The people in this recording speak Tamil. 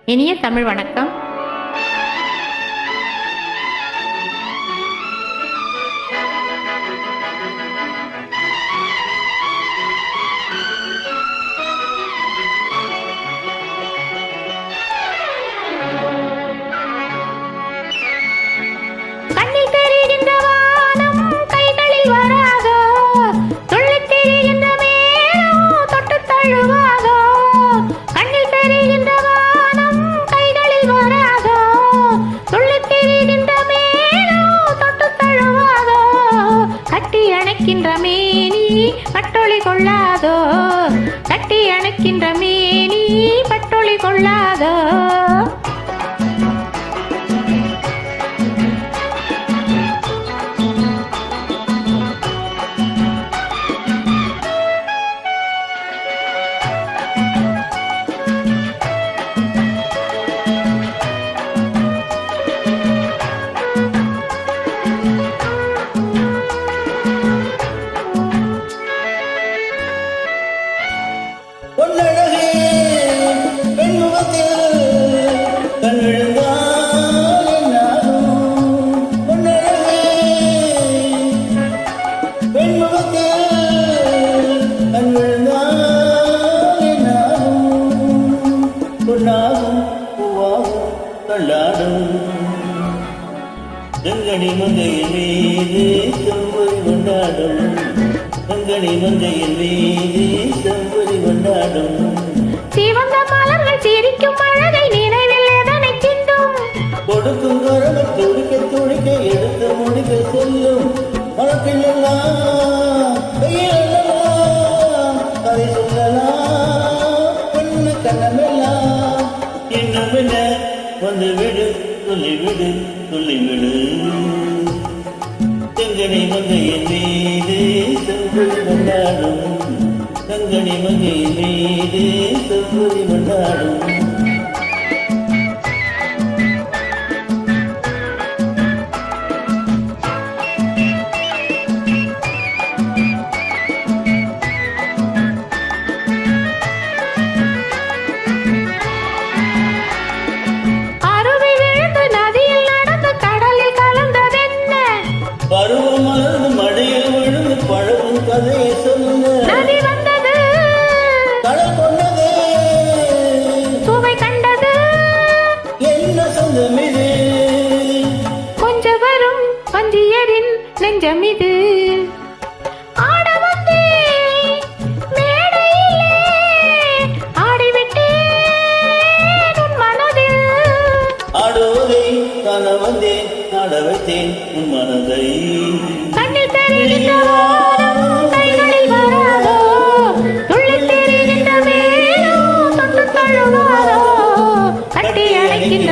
இனிய தமிழ் வணக்கம். கண்ணில் தெரிகின்ற வானம் கைகளில் வராதோ, துள்ளித் திரிகின்ற மேகம் தொட்டுத் தழுவாதோ. கண்ணில் தெரிகின்ற வானம் கைகளில் வராதோ, துள்ளித் திரிகின்ற மேகம் தொட்டுத் தழுவாதோ. கட்டி அணைக்கின்ற மேனி பட்டொளி கொள்ளாதோ, கட்டி அணைக்கின்ற மேனி பட்டொளி கொள்ளாதோ. பொன்னழகே பெண்முகத்தில் கண்விழுந்தால் என்னாகும்? பொன்னழகே பெண்முகத்தில் கண்விழுந்தால் என்னாகும்? பொன்னாகும் பூவாகும் தள்ளாடும் செங்கனி மங்கையின் மீது செவ்வரி கொண்டாடும், செங்கனி மங்கையின் மீது செவ்வரி கொண்டாடும். சிவந்த மலர்கள் சிரிக்கும் அழகை நினைவில் எதனை சிந்தும், கொடுக்கும் கரங்கள் துடிக்க துடிக்க எடுத்து முடிக்க சொல்லும். மனத்தில் எல்லாம் கையிலெல்லாம் கதை சொல்லலாம். பெண்ணு கண்ணமெல்லாம் இன்னும் என்ன வந்து விடு, சொல்லிவிடு சொல்லிவிடு. செங்கனி மங்கையின் மீது செவ்வரி கொண்டாடும், செங்கனி மங்கையின் மீது செவ்வரி கொண்டாடும். அருவி விழுந்து நதியில் நடந்து கடலில் கலந்ததென்ன, பருவம் மலர்ந்து மழையில் விழுந்து பழகும் கதையை சொல்லுங்க. நதி வந்தது கடல் கொண்டதே சுவை கண்டது, என்ன சொந்தம் இது? கொஞ்ச வரும் வஞ்சியரின் நெஞ்சம் இது. ஆட வந்தேன் மேடையிலே, ஆடிவிட்டேன் உன் மனதில். ஆடுவதை காண வந்தேன், ஆட வைத்தேன் உன் மனதை. கண்ணில் தெரிகின்ற வானம் கைகளில் வராதோ, துள்ளித் திரிகின்ற மேகம் தொட்டுத் தழுவாதோ. கட்டி அணைக்கின்ற